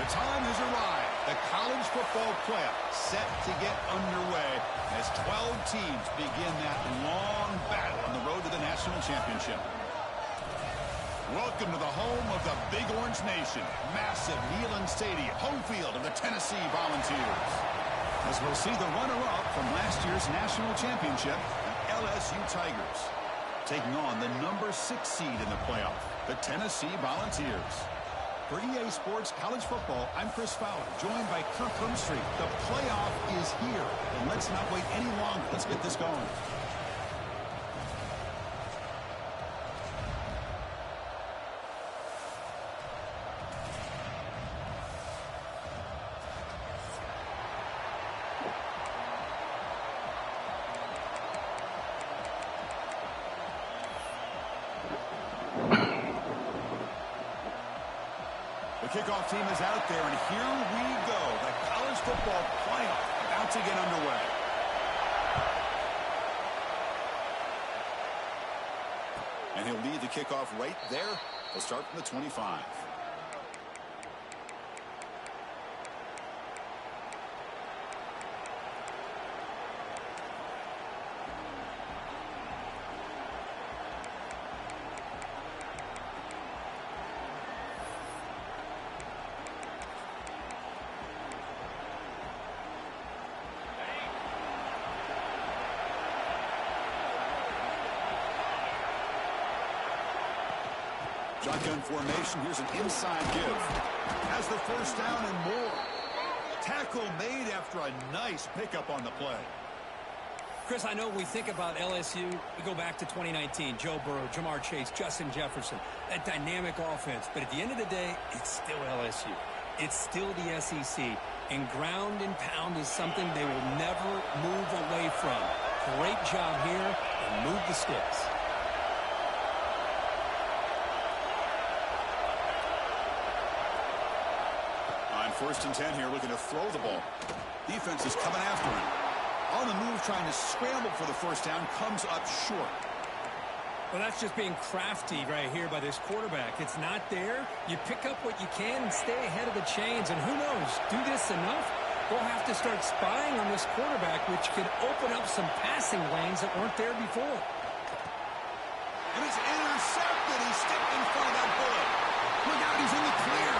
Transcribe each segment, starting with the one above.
time has arrived. The college football playoff set to get underway as 12 teams begin that long battle on the road to the national championship. Welcome to the home of the Big Orange Nation. Massive Neyland Stadium, home field of the Tennessee Volunteers. As we'll see the runner-up from last year's national championship, the LSU Tigers, taking on the number 6 seed in the playoff, the Tennessee Volunteers. For EA Sports College Football, I'm Chris Fowler, joined by Kirk Hermstreet. The playoff is here, and let's not wait any longer. Let's get this going. The kickoff team is out there, and here we go. The college football playoff about to get underway. And he'll lead the kickoff right there. He'll start from the 25. Shotgun formation. Here's an inside give. Has the first down and more. Tackle made after a nice pickup on the play. Chris, I know we think about LSU. We go back to 2019. Joe Burrow, Jamar Chase, Justin Jefferson. That dynamic offense. But at the end of the day, it's still LSU. It's still the SEC. And ground and pound is something they will never move away from. Great job here, and move the sticks. First and 10 here, looking to throw the ball. Defense is coming after him. On the move, trying to scramble for the first down, comes up short. Well, that's just being crafty right here by this quarterback. It's not there. You pick up what you can and stay ahead of the chains. And who knows, do this enough, we'll have to start spying on this quarterback, which could open up some passing lanes that weren't there before. And it's intercepted. He stepped in front of that bullet. Look out, he's in the clear.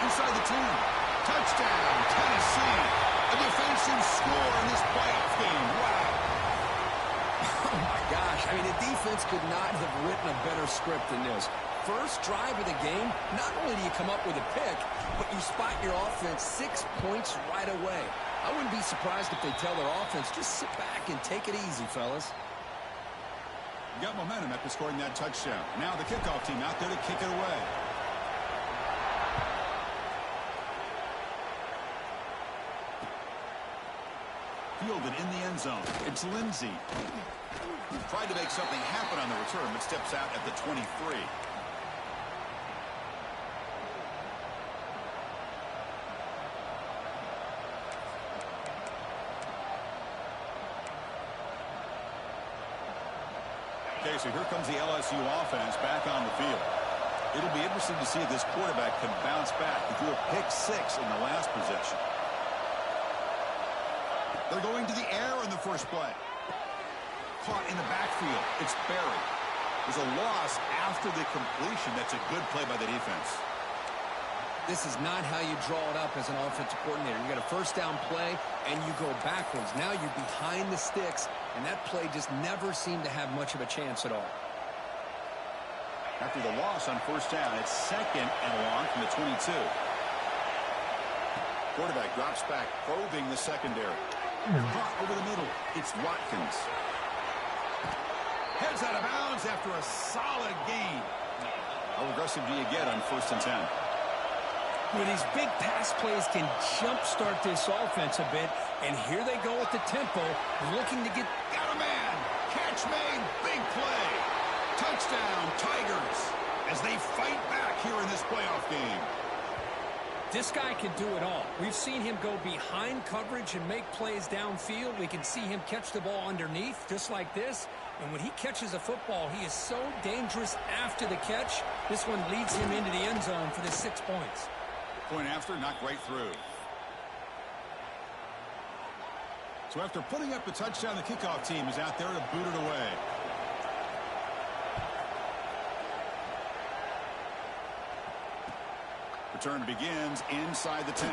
Inside the 10. Touchdown, Tennessee. A defensive score in this playoff game. Wow. Oh, my gosh. I mean, the defense could not have written a better script than this. First drive of the game, not only do you come up with a pick, but you spot your offense 6 points right away. I wouldn't be surprised if they tell their offense, just sit back and take it easy, fellas. You got momentum after scoring that touchdown. Now the kickoff team out there to kick it away. Fielded in the end zone. It's Lindsey. Tried to make something happen on the return, but steps out at the 23. Okay, so here comes the LSU offense back on the field. It'll be interesting to see if this quarterback can bounce back. He threw a pick 6 in the last possession. They're going to the air in the first play. Caught in the backfield. It's Barry. There's a loss after the completion. That's a good play by the defense. This is not how you draw it up as an offensive coordinator. You got a first down play, and you go backwards. Now you're behind the sticks, and that play just never seemed to have much of a chance at all. After the loss on first down, it's second and long from the 22. Quarterback drops back, probing the secondary. Caught over the middle. It's Watkins. Heads out of bounds after a solid gain. How aggressive do you get on first and 10? Well, these big pass plays can jumpstart this offense a bit, and here they go at the tempo, looking to get... Got a man! Catch made! Big play! Touchdown, Tigers! As they fight back here in this playoff game. This guy can do it all. We've seen him go behind coverage and make plays downfield. We can see him catch the ball underneath, just like this. And when he catches a football, he is so dangerous after the catch. This one leads him into the end zone for the 6 points. Point after, knocked right through. So after putting up the touchdown, the kickoff team is out there to boot it away. Return begins inside the 10.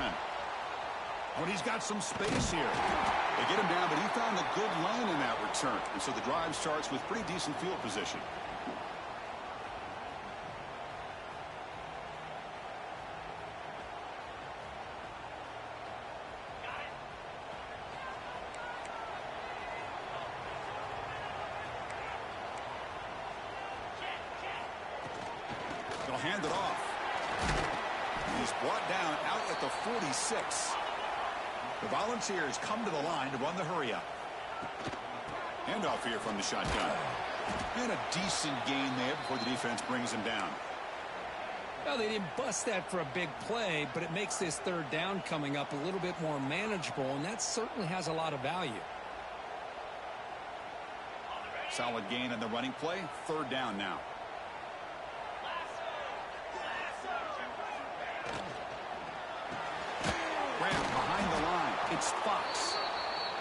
Oh, he's got some space here. They get him down, but he found a good lane in that return. And so the drive starts with pretty decent field position. They'll hand it off. He's brought down out at the 46. The Volunteers come to the line to run the hurry-up. Handoff here from the shotgun. And a decent gain there before the defense brings him down. Well, they didn't bust that for a big play, but it makes this third down coming up a little bit more manageable, and that certainly has a lot of value. Solid gain on the running play. Third down now. Behind the line, it's Fox.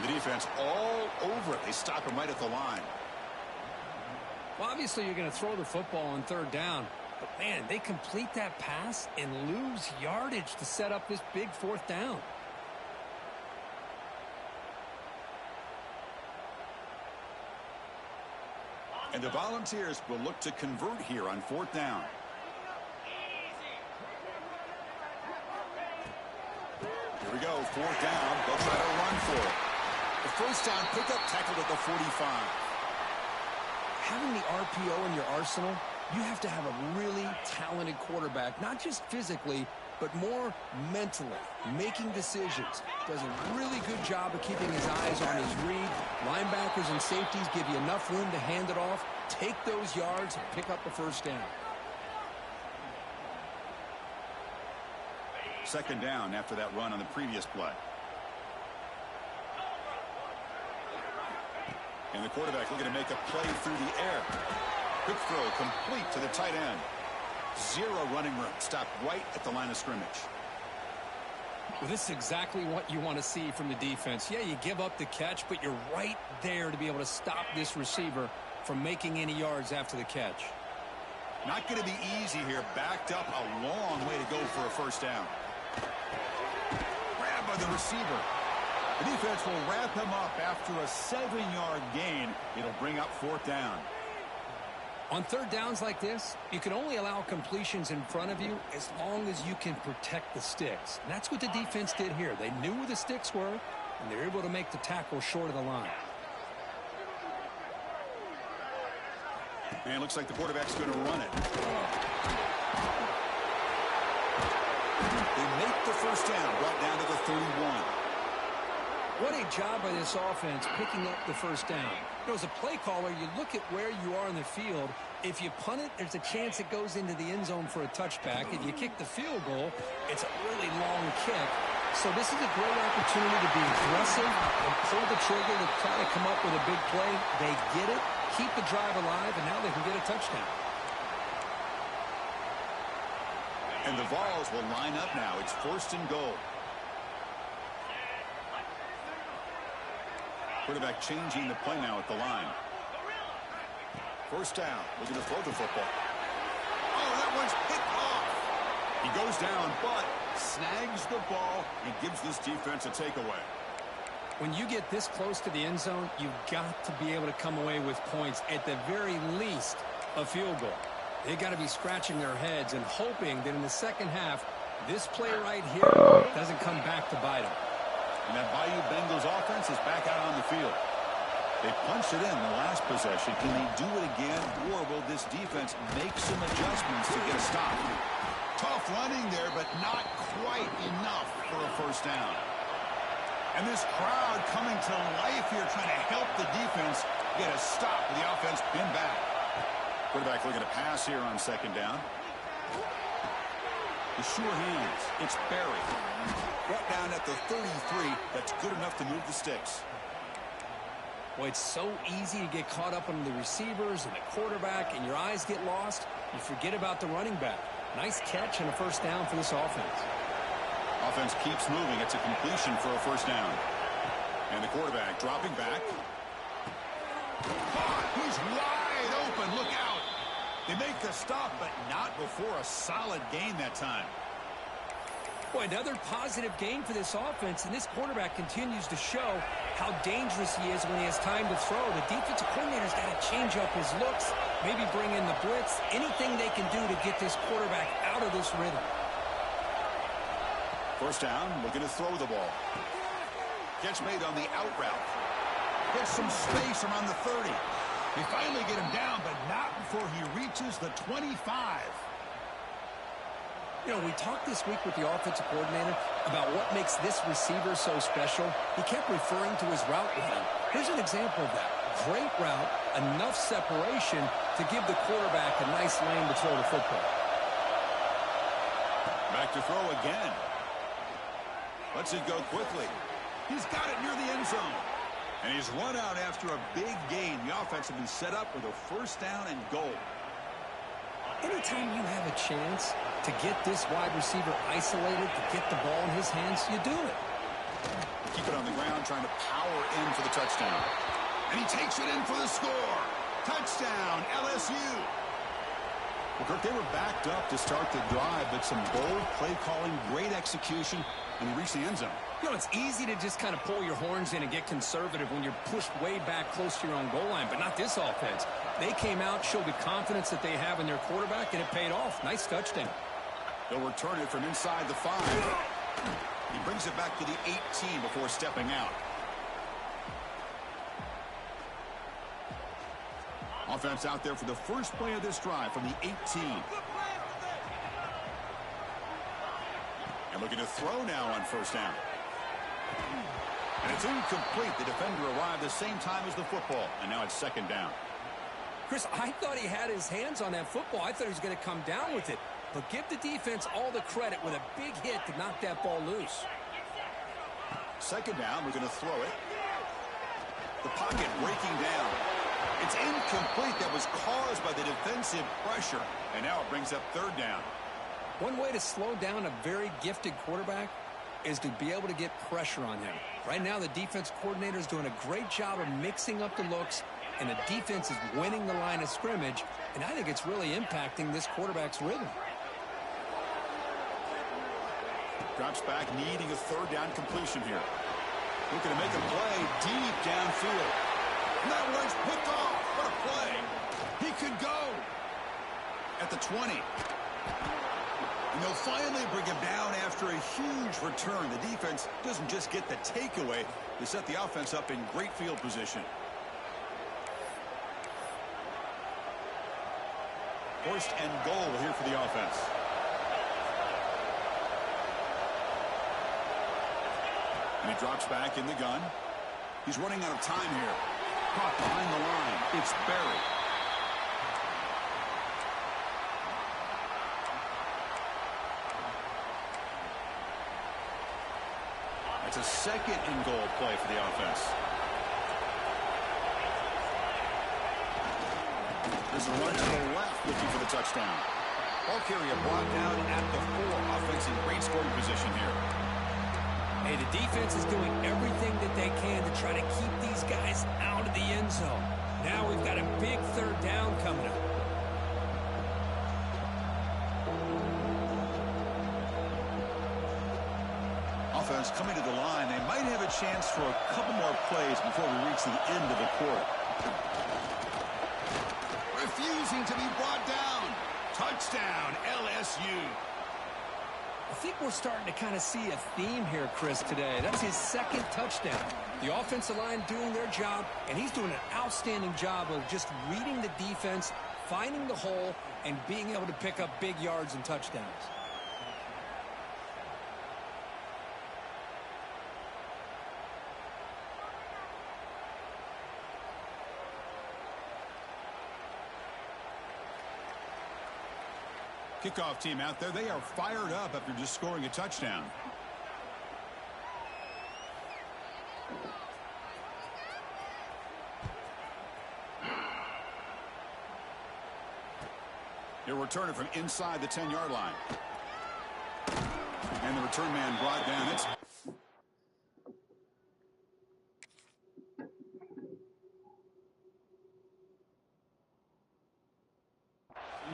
The defense all over it. They stop him right at the line. Well, obviously you're going to throw the football on third down, but man, they complete that pass and lose yardage to set up this big fourth down. And the Volunteers will look to convert here on fourth down. Here we go, fourth down. They'll try to run for it. The first down pickup tackled at the 45. Having the RPO in your arsenal, you have to have a really talented quarterback, not just physically, but more mentally, making decisions. Does a really good job of keeping his eyes on his read. Linebackers and safeties give you enough room to hand it off, take those yards, and pick up the first down. Second down after that run on the previous play. And the quarterback looking to make a play through the air. Quick throw complete to the tight end. Zero running room. Stopped right at the line of scrimmage. Well, this is exactly what you want to see from the defense. Yeah, you give up the catch, but you're right there to be able to stop this receiver from making any yards after the catch. Not going to be easy here. Backed up a long way to go for a first down. Grab by the receiver. The defense will wrap him up after a 7-yard gain. It'll bring up fourth down. On third downs like this, you can only allow completions in front of you as long as you can protect the sticks. And that's what the defense did here. They knew where the sticks were, and they were able to make the tackle short of the line. And it looks like the quarterback's going to run it. They make the first down, brought down to the 31. What a job by this offense picking up the first down. As a play caller, you look at where you are in the field. If you punt it, there's a chance it goes into the end zone for a touchback. If you kick the field goal, it's a really long kick. So this is a great opportunity to be aggressive and pull the trigger to try to come up with a big play. They get it, keep the drive alive, and now they can get a touchdown. And the Vols will line up now. It's first and goal. Quarterback changing the play now at the line. First down. Looking to throw the football. Oh, that one's picked off. He goes down, but snags the ball and gives this defense a takeaway. When you get this close to the end zone, you've got to be able to come away with points. At the very least, a field goal. They've got to be scratching their heads and hoping that in the second half, this play right here doesn't come back to bite them. And that Bayou Bengals offense is back out on the field. They punched it in the last possession. Can they do it again, or will this defense make some adjustments to get a stop? Tough running there, but not quite enough for a first down. And this crowd coming to life here, trying to help the defense get a stop with the offense pinned back. Quarterback looking to pass here on second down. The sure hands. It's Barry. Brought down at the 33. That's good enough to move the sticks. Well, it's so easy to get caught up on the receivers and the quarterback, and your eyes get lost. You forget about the running back. Nice catch and a first down for this offense. offense keeps moving. It's a completion for a first down. And the quarterback dropping back. Caught. He's wide open. Look out. They make the stop, but not before a solid gain that time. Boy, another positive gain for this offense, and this quarterback continues to show how dangerous he is when he has time to throw. The defensive coordinator's got to change up his looks, maybe bring in the blitz, anything they can do to get this quarterback out of this rhythm. First down, looking to throw the ball. Catch made on the out route. Gets some space around the 30. They finally get him down, but not before he reaches the 25. You know, we talked this week with the offensive coordinator about what makes this receiver so special. He kept referring to his route running. Here's an example of that. Great route, enough separation to give the quarterback a nice lane to throw the football. Back to throw again. Lets it go quickly. He's got it near the end zone. And he's run out after a big gain. The offense will be set up with a first down and goal. Anytime you have a chance to get this wide receiver isolated, to get the ball in his hands, you do it. Keep it on the ground, trying to power in for the touchdown. And he takes it in for the score. Touchdown, LSU. Well, Kirk, they were backed up to start the drive, but some bold play calling, great execution, and they reached the end zone. You know, it's easy to just kind of pull your horns in and get conservative when you're pushed way back close to your own goal line, but not this offense. They came out, showed the confidence that they have in their quarterback, and it paid off. Nice touchdown. They'll return it from inside the 5. He brings it back to the 18 before stepping out. Offense out there for the first play of this drive from the 18. And looking to throw now on first down. And it's incomplete. The defender arrived the same time as the football. And now it's second down. Chris, I thought he had his hands on that football. I thought he was going to come down with it. But give the defense all the credit with a big hit to knock that ball loose. Second down, we're going to throw it. The pocket breaking down. It's incomplete. That was caused by the defensive pressure. And now it brings up third down. One way to slow down a very gifted quarterback is to be able to get pressure on him. Right now, the defense coordinator is doing a great job of mixing up the looks, and the defense is winning the line of scrimmage, and I think it's really impacting this quarterback's rhythm. Drops back, needing a third down completion here. Looking to make a play deep downfield. That one's picked off. What a play. He could go at the 20. And they'll finally bring him down after a huge return. The defense doesn't just get the takeaway. They set the offense up in great field position. First and goal here for the offense. And he drops back in the gun. He's running out of time here. Caught behind the line. It's Barry. It's a second and goal play for the offense. There's a run to the left looking for the touchdown. Ball carrier brought down at the 4. Offense in great scoring position here. Hey, the defense is doing everything that they can to try to keep these guys out of the end zone. Now we've got a big third down coming up. Offense coming to the line. They might have a chance for a couple more plays before we reach the end of the quarter. Refusing to be brought down. Touchdown, LSU. I think we're starting to kind of see a theme here, Chris, today. That's his second touchdown. The offensive line doing their job, and he's doing an outstanding job of just reading the defense, finding the hole, and being able to pick up big yards and touchdowns. Kickoff team out there. They are fired up after just scoring a touchdown. They're returning from inside the 10-yard line. And the return man brought down. It's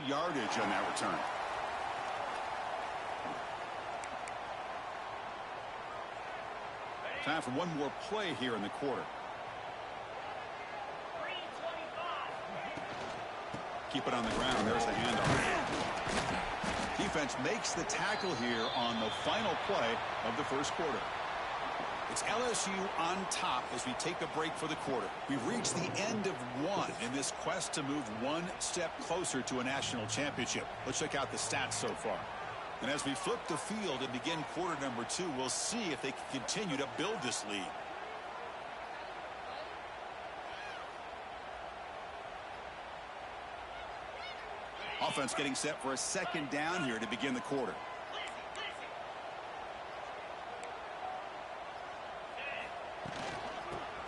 yardage on that return. Time for one more play here in the quarter. Keep it on the ground. There's the handoff. Defense makes the tackle here on the final play of the first quarter. It's LSU on top as we take a break for the quarter. We've reached the end of one in this quest to move one step closer to a national championship. Let's check out the stats so far. And as we flip the field and begin quarter number 2, we'll see if they can continue to build this lead. Offense getting set for a second down here to begin the quarter.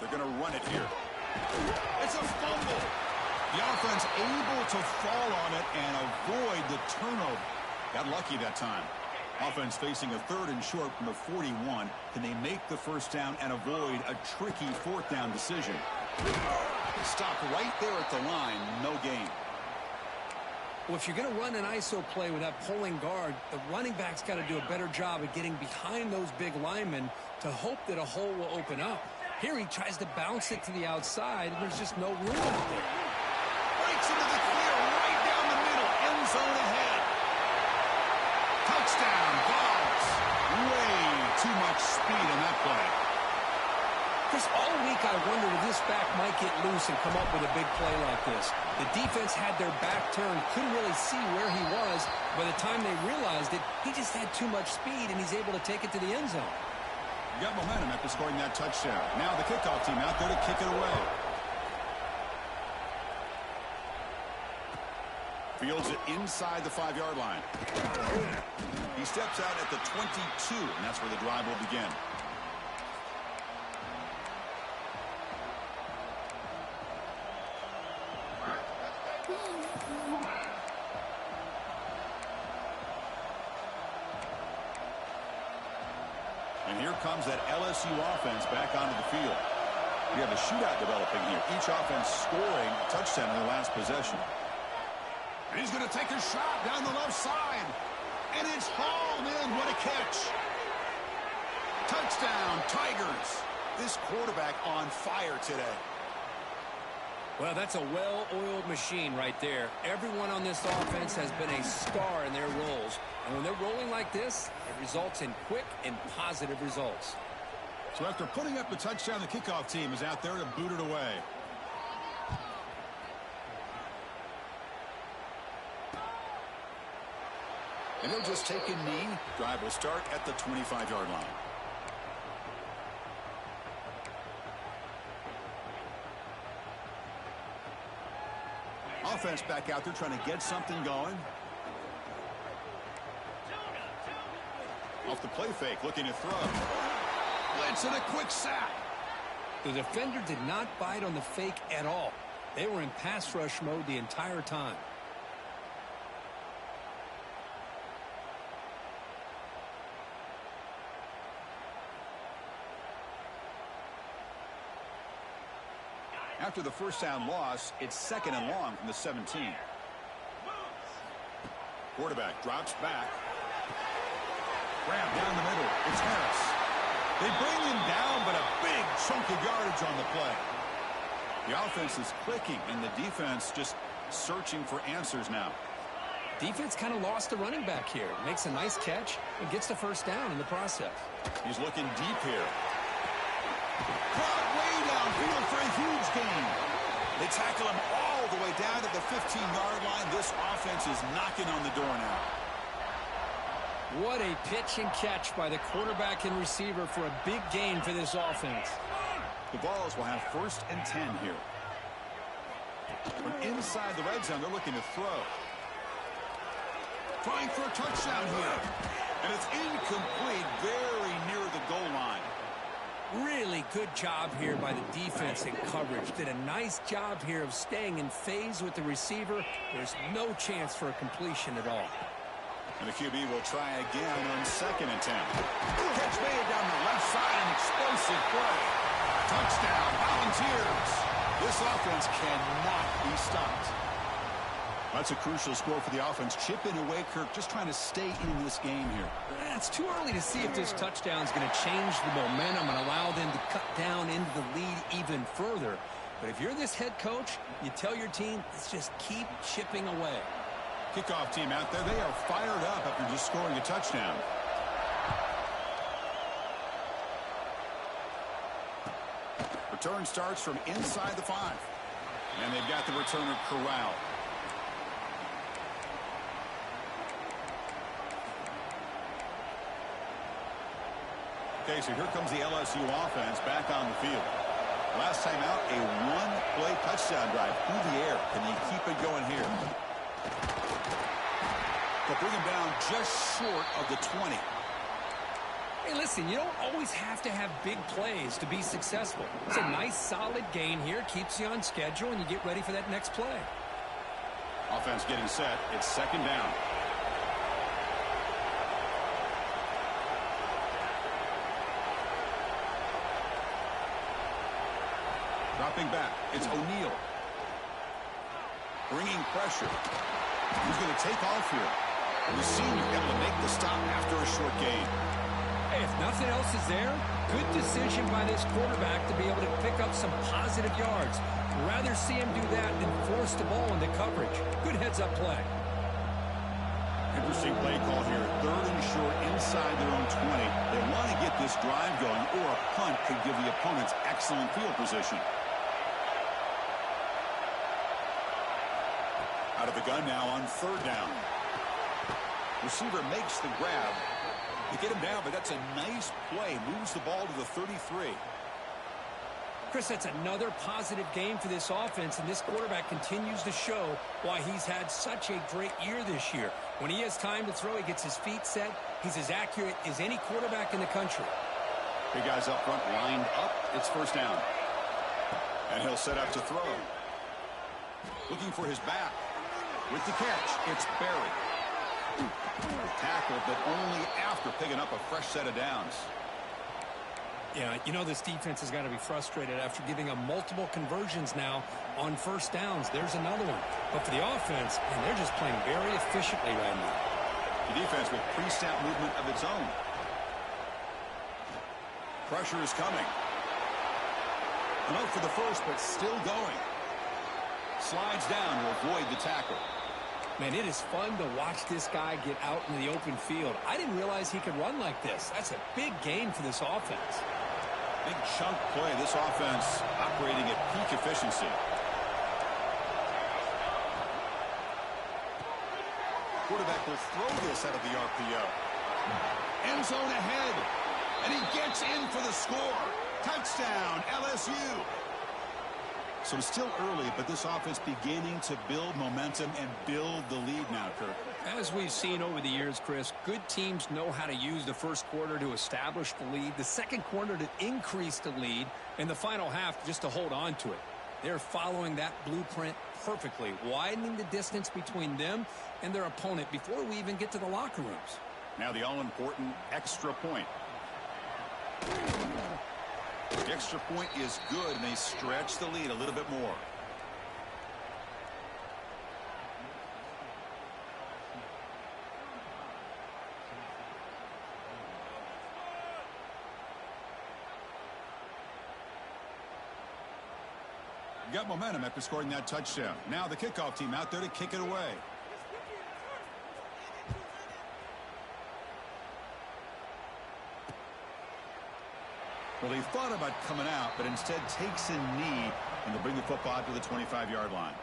They're going to run it here. It's a fumble. The offense able to fall on it and avoid the turnover. Got lucky that time. Offense facing a 3rd and short from the 41. Can they make the first down and avoid a tricky 4th down decision? Stop right there at the line. No gain. Well, if you're going to run an ISO play with that pulling guard, the running back's got to do a better job of getting behind those big linemen to hope that a hole will open up. Here he tries to bounce it to the outside, and there's just no room out there. Breaks into the clear right down the middle. End zone ahead. Touchdown, Dogs. Way too much speed in that play. Chris, all week I wondered if this back might get loose and come up with a big play like this. The defense had their back turned, couldn't really see where he was. By the time they realized it, he just had too much speed, and he's able to take it to the end zone. Got momentum after scoring that touchdown. Now the kickoff team out there to kick it away. Fields it inside the 5-yard line. He steps out at the 22, and that's where the drive will begin. And here comes that LSU offense back onto the field. We have a shootout developing here. Each offense scoring a touchdown in their last possession. And he's going to take a shot down the left side. And it's hauled in. What a catch. Touchdown, Tigers. This quarterback on fire today. Well, that's a well-oiled machine right there. Everyone on this offense has been a star in their roles. And when they're rolling like this, it results in quick and positive results. So after putting up the touchdown, the kickoff team is out there to boot it away. And they'll just take a knee. Drive will start at the 25-yard line. Offense back out there trying to get something going. Off the play fake, looking to throw. Blitz and a quick sack. The defender did not bite on the fake at all. They were in pass rush mode the entire time. After the first down loss, it's 2nd and long from the 17. Quarterback drops back. Grab down the middle. It's Harris. They bring him down, but a big chunk of yardage on the play. The offense is clicking, and the defense just searching for answers now. Defense kind of lost the running back here. Makes a nice catch and gets the first down in the process. He's looking deep here. Caught way downfield for a huge gain. They tackle him all the way down to the 15-yard line. This offense is knocking on the door now. What a pitch and catch by the quarterback and receiver for a big gain for this offense. The Vols will have 1st and 10 here. From inside the red zone, they're looking to throw. Trying for a touchdown here. And it's incomplete, very near the goal line. Really good job here by the defense in coverage. Did a nice job here of staying in phase with the receiver. There's no chance for a completion at all. And the QB will try again on second attempt. Catch made down the left side, an explosive play. Touchdown, Volunteers. This offense cannot be stopped. That's a crucial score for the offense. Chipping away, Kirk, just trying to stay in this game here. It's too early to see if this touchdown is going to change the momentum and allow them to cut down into the lead even further. But if you're this head coach, you tell your team, let's just keep chipping away. Kickoff team out there, they are fired up after just scoring a touchdown. Return starts from inside the 5. And they've got the returner corralled. Okay, so here comes the LSU offense back on the field. Last time out, a one-play touchdown drive through the air. Can you keep it going here? They'll bring him down just short of the 20. Hey, listen, you don't always have to have big plays to be successful. It's a nice, solid gain here. Keeps you on schedule, and you get ready for that next play. Offense getting set. It's second down. Dropping back. It's O'Neal. Bringing pressure. Who's going to take off here? The senior able to make the stop after a short gain. Hey, if nothing else is there, good decision by this quarterback to be able to pick up some positive yards. Rather see him do that than force the ball into coverage. Good heads-up play. Interesting play call here. Third and short inside their own 20. They want to get this drive going, or a punt could give the opponents excellent field position. Out of the gun now on third down. Receiver makes the grab. They get him down, but that's a nice play. Moves the ball to the 33. Chris, that's another positive game for this offense, and this quarterback continues to show why he's had such a great year this year. When he has time to throw, he gets his feet set. He's as accurate as any quarterback in the country. Big guys up front lined up. It's first down. And he'll set up to throw. Looking for his back. With the catch, it's Berry. Tackle, but only after picking up a fresh set of downs. Yeah, you know this defense has got to be frustrated after giving them multiple conversions now on first downs. There's another one. But for the offense, and they're just playing very efficiently right now. The defense with pre-snap movement of its own. Pressure is coming. Note for the first, but still going. Slides down to avoid the tackle. Man, it is fun to watch this guy get out in the open field. I didn't realize he could run like this. That's a big gain for this offense. Big chunk play. This offense operating at peak efficiency. Quarterback will throw this out of the RPO. End zone ahead. And he gets in for the score. Touchdown, LSU. So it's still early, but this offense beginning to build momentum and build the lead now, Kirk. As we've seen over the years, Chris, good teams know how to use the first quarter to establish the lead, the second quarter to increase the lead, and the final half just to hold on to it. They're following that blueprint perfectly, widening the distance between them and their opponent before we even get to the locker rooms. Now the all-important extra point. The extra point is good, and they stretch the lead a little bit more. Got momentum after scoring that touchdown. Now the kickoff team out there to kick it away. Well, he thought about coming out, but instead takes a knee, and they'll bring the football out to the 25-yard line.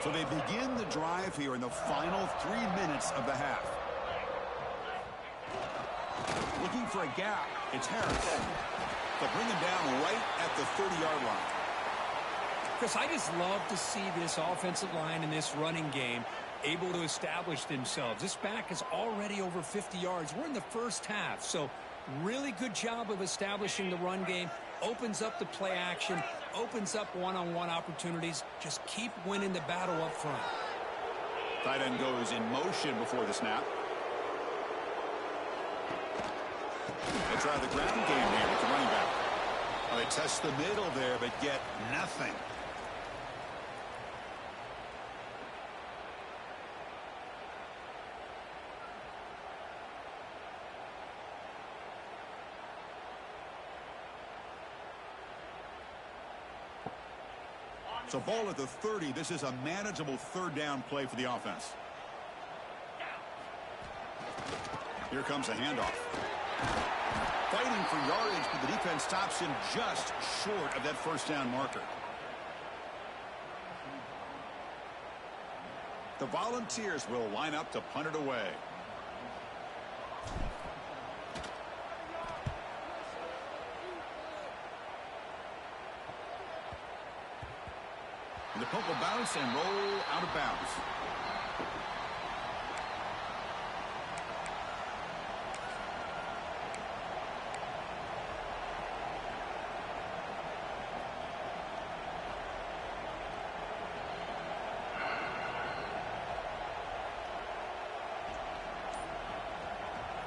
So they begin the drive here in the final 3 minutes of the half. Looking for a gap. It's Harris. They'll bring him down right at the 30-yard line. Chris, I just love to see this offensive line in this running game able to establish themselves. This back is already over 50 yards. We're in the first half, so really good job of establishing the run game. Opens up the play action, opens up one-on-one opportunities. Just keep winning the battle up front. Tight end goes in motion before the snap. They try the ground game here with the running back. Well, they test the middle there, but get nothing. So ball at the 30. This is a manageable third down play for the offense. Here comes a handoff. Fighting for yardage, but the defense stops him just short of that first down marker. The Volunteers will line up to punt it away. And the punt will bounce and roll out of bounds.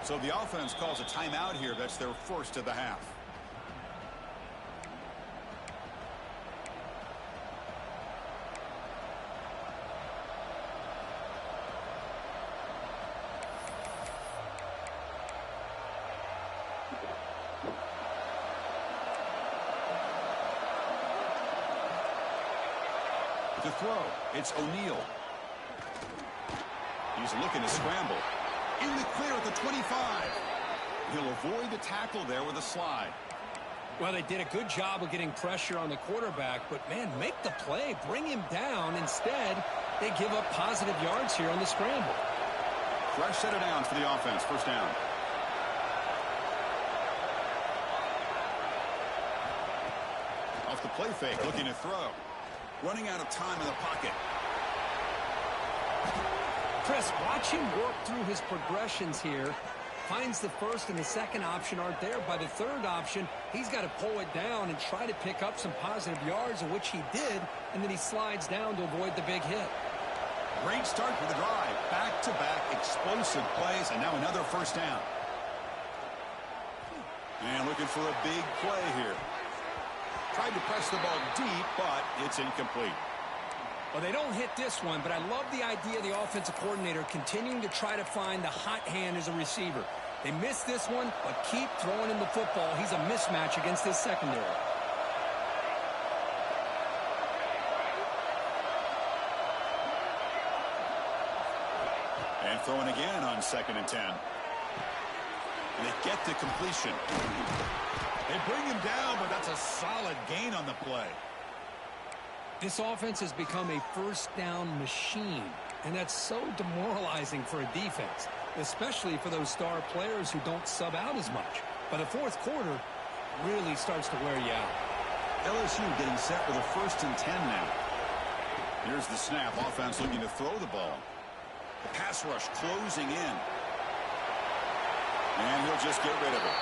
So the offense calls a timeout here. That's their first of the half. To throw, it's O'Neal. He's looking to scramble. In the clear at the 25. He'll avoid the tackle there with a slide. Well, they did a good job of getting pressure on the quarterback, but, man, make the play. Bring him down. Instead, they give up positive yards here on the scramble. Fresh set of downs for the offense. First down. Off the play fake, looking to throw. Running out of time in the pocket. Chris, watch him work through his progressions here. Finds the first and the second option aren't there. By the third option, he's got to pull it down and try to pick up some positive yards, which he did, and then he slides down to avoid the big hit. Great start for the drive. Back-to-back explosive plays, and now another first down. And looking for a big play here. Tried to press the ball deep, but it's incomplete. Well, they don't hit this one, but I love the idea of the offensive coordinator continuing to try to find the hot hand as a receiver. They missed this one, but keep throwing him the football. He's a mismatch against his secondary. And throwing again on 2nd and 10. And they get the completion. They bring him down, but that's a solid gain on the play. This offense has become a first down machine, and that's so demoralizing for a defense, especially for those star players who don't sub out as much. By the fourth quarter, really starts to wear you out. LSU getting set with a 1st and 10 now. Here's the snap. Offense looking to throw the ball. The pass rush closing in. And he'll just get rid of it.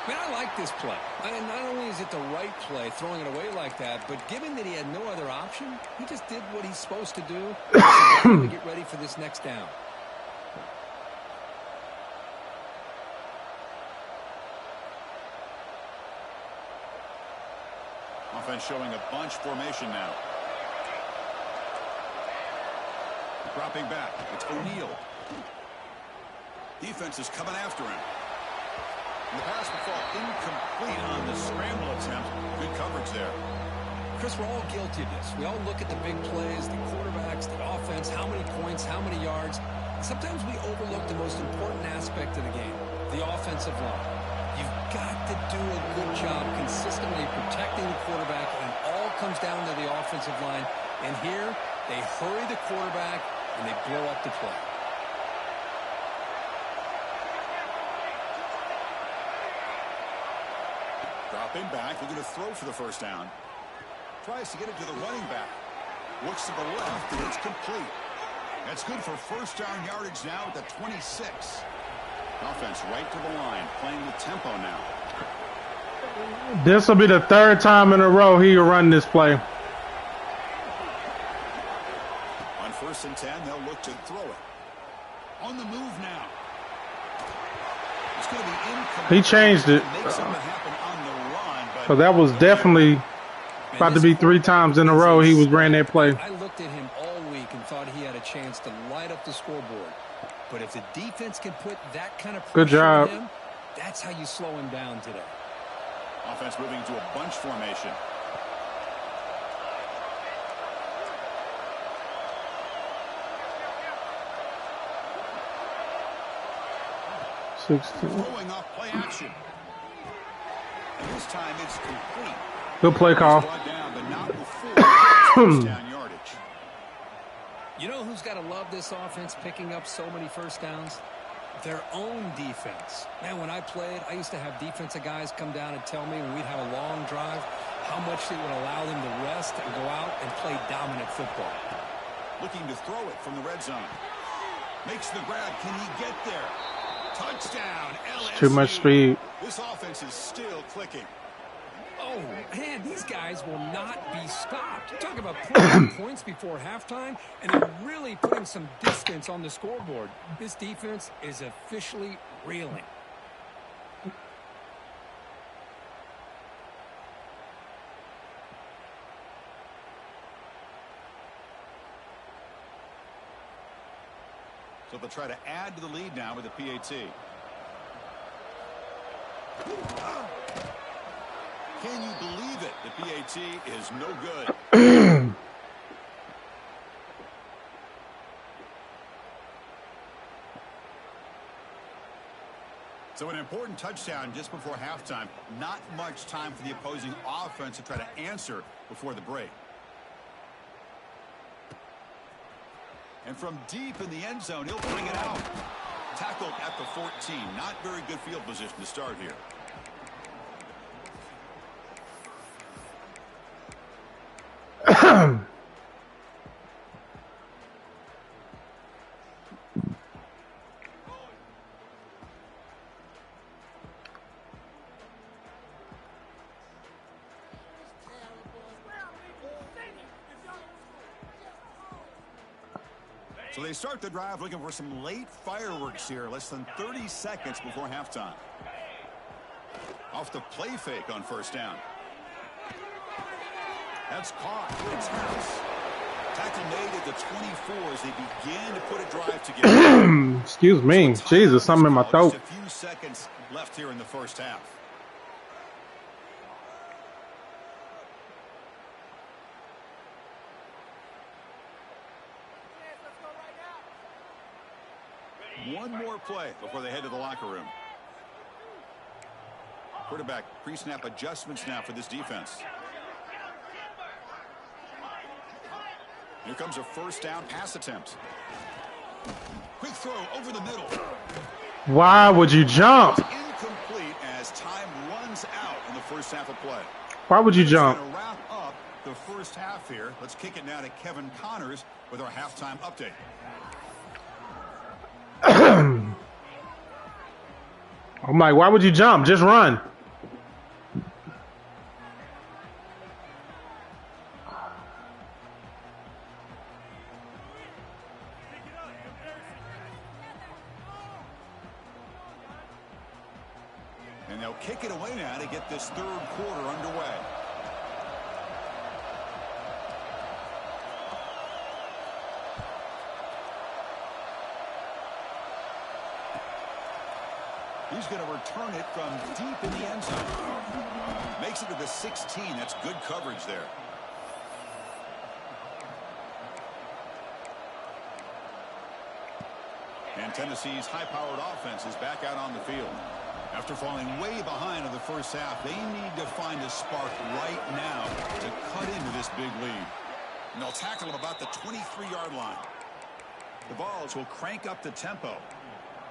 Man, I like this play. And not only is it the right play, throwing it away like that, but given that he had no other option, he just did what he's supposed to do to get ready for this next down. Offense showing a bunch formation now. Dropping back. It's O'Neal. Defense is coming after him. And the pass will fall incomplete on the scramble attempt. Good coverage there. Chris, we're all guilty of this. We all look at the big plays, the quarterbacks, the offense, how many points, how many yards. Sometimes we overlook the most important aspect of the game, the offensive line. You've got to do a good job consistently protecting the quarterback, and it all comes down to the offensive line. And here, They hurry the quarterback, and they blow up the play. Dropping back, looking to throw for the first down. Tries to get it to the running back. Looks to the left, and it's complete. That's good for first down yardage now at the 26. Offense right to the line, playing with tempo now. This will be the third time in a row he will run this play. On 1st and 10, they'll look to throw it. On the move now. It's going to be incomplete. He changed it. So that was definitely about to be 3 times in a row he was ran that play. I looked at him all week and thought he had a chance to light up the scoreboard. But if the defense can put that kind of pressure on him, that's how you slow him down today. Offense moving to a bunch formation. Throwing off play action. And this time it's complete. Good play call. Down, but not before down yardage. You know who's got to love this offense picking up so many first downs? Their own defense. Man, when I played, I used to have defensive guys come down and tell me when we'd have a long drive how much it would allow them to rest and go out and play dominant football. Looking to throw it from the red zone. Makes the grab. Can he get there? Touchdown, LSU. Too much speed. This offense is still clicking. Oh, man, these guys will not be stopped. Talk about putting points before halftime, and they're really putting some distance on the scoreboard. This defense is officially reeling. So they'll try to add to the lead now with a PAT. Can you believe it? The PAT is no good. So an important touchdown just before halftime. Not much time for the opposing offense to try to answer before the break. And from deep in the end zone, he'll bring it out. Tackled at the 14. Not very good field position to start here. So they start the drive looking for some late fireworks here, less than 30 seconds before halftime. Off the play fake on first down. That's caught. It's House. Tackle made at the 24 as they begin to put a drive together. Excuse me. Jesus, something in my throat. Just a few seconds left here in the first half. One more play before they head to the locker room. Quarterback pre-snap adjustments now for this defense. Here comes a first down pass attempt. Quick throw over the middle. Why would you jump? Incomplete as time runs out in the first half of play. Why would you jump? To wrap up the first half here, let's kick it now to Kevin Connors with our halftime update. I'm like, why would you jump? Just run. And they'll kick it away now to get this third quarter underway. He's going to return it from deep in the end zone. Makes it to the 16. That's good coverage there. And Tennessee's high-powered offense is back out on the field. After falling way behind in the first half, they need to find a spark right now to cut into this big lead. And they'll tackle him about the 23-yard line. The Vols will crank up the tempo.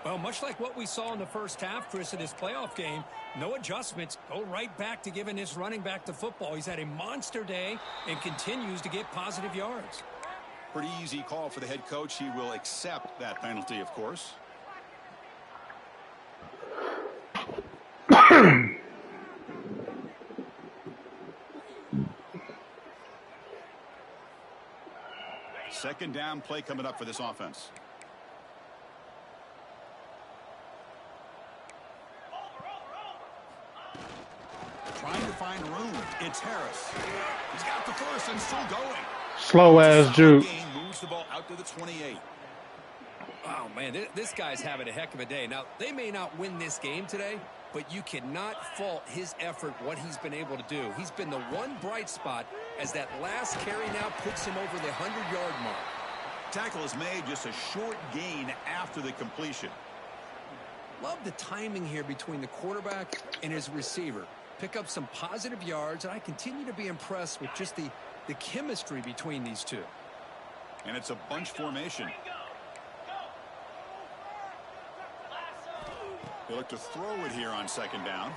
Well, much like what we saw in the first half, Chris, in this playoff game, no adjustments. Go right back to giving this running back the football. He's had a monster day and continues to get positive yards. Pretty easy call for the head coach. He will accept that penalty, of course. Second down play coming up for this offense. Trying to find room. It's Harris. He's got the first and still going. Slow ass Juke. Moves the ball out to the 28. Oh, man, this guy's having a heck of a day. Now, they may not win this game today, but you cannot fault his effort, what he's been able to do. He's been the one bright spot as that last carry now puts him over the 100-yard mark. Tackle is made, just a short gain after the completion. Love the timing here between the quarterback and his receiver. Pick up some positive yards, and I continue to be impressed with just the chemistry between these two. And it's a bunch formation. They look to throw it here on second down.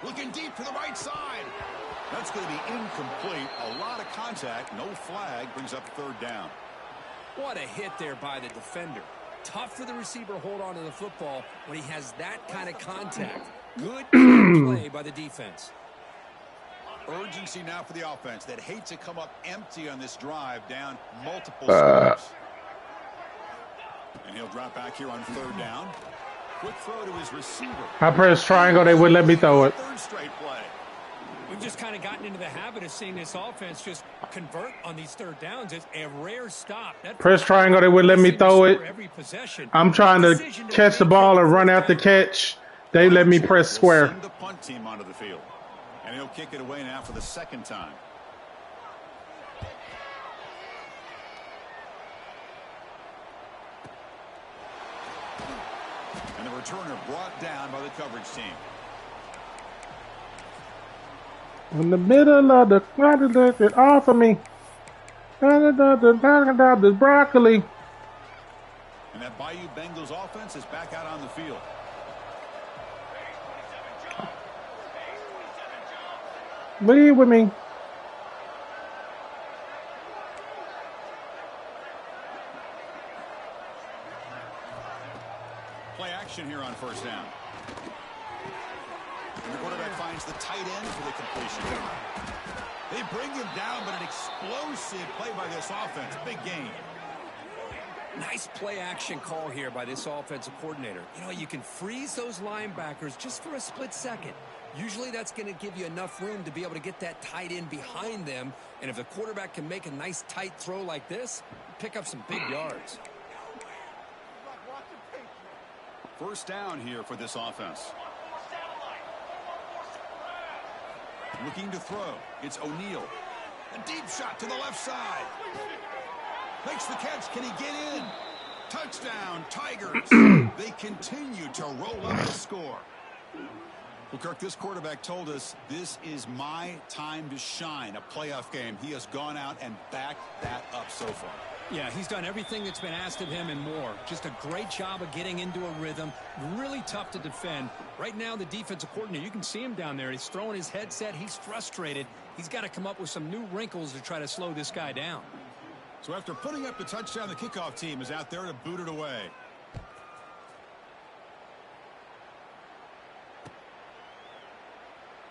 Looking deep to the right side. That's going to be incomplete. A lot of contact. No flag. Brings up third down. What a hit there by the defender. Tough for the receiver to hold on to the football when he has that kind of contact. Good play by the defense. Urgency now for the offense that hates to come up empty on this drive, down multiple scores. And he'll drop back here on third down. Quick throw to his receiver. I pressed triangle, they wouldn't let me throw it. Third straight play. We've just kind of gotten into the habit of seeing this offense just convert on these third downs. It's a rare stop. Press triangle, they wouldn't let me throw it. I'm trying to catch the ball and run out the catch. They let me press square. Send the punt team onto the field. And he'll kick it away now for the second time. And the returner brought down by the coverage team. In the middle of the it off of me. This broccoli. And that Bayou Bengals offense is back out on the field. Leave with me. Play action here on first down. And the quarterback finds the tight end for the completion. They bring him down, but an explosive play by this offense. Big gain. Nice play action call here by this offensive coordinator. You know, you can freeze those linebackers just for a split second. Usually that's going to give you enough room to be able to get that tight end behind them. And if the quarterback can make a nice tight throw like this, pick up some big yards. First down here for this offense. Looking to throw. It's O'Neal. A deep shot to the left side. Makes the catch. Can he get in? Touchdown, Tigers. They continue to roll up the score. Well, Kirk, this quarterback told us this is my time to shine, a playoff game. He has gone out and backed that up so far. Yeah, he's done everything that's been asked of him and more. Just a great job of getting into a rhythm. Really tough to defend. Right now, the defensive coordinator, you can see him down there. He's throwing his headset. He's frustrated. He's got to come up with some new wrinkles to try to slow this guy down. So after putting up the touchdown, the kickoff team is out there to boot it away.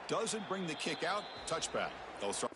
Doesn't bring the kick out. Touchback. They'll start.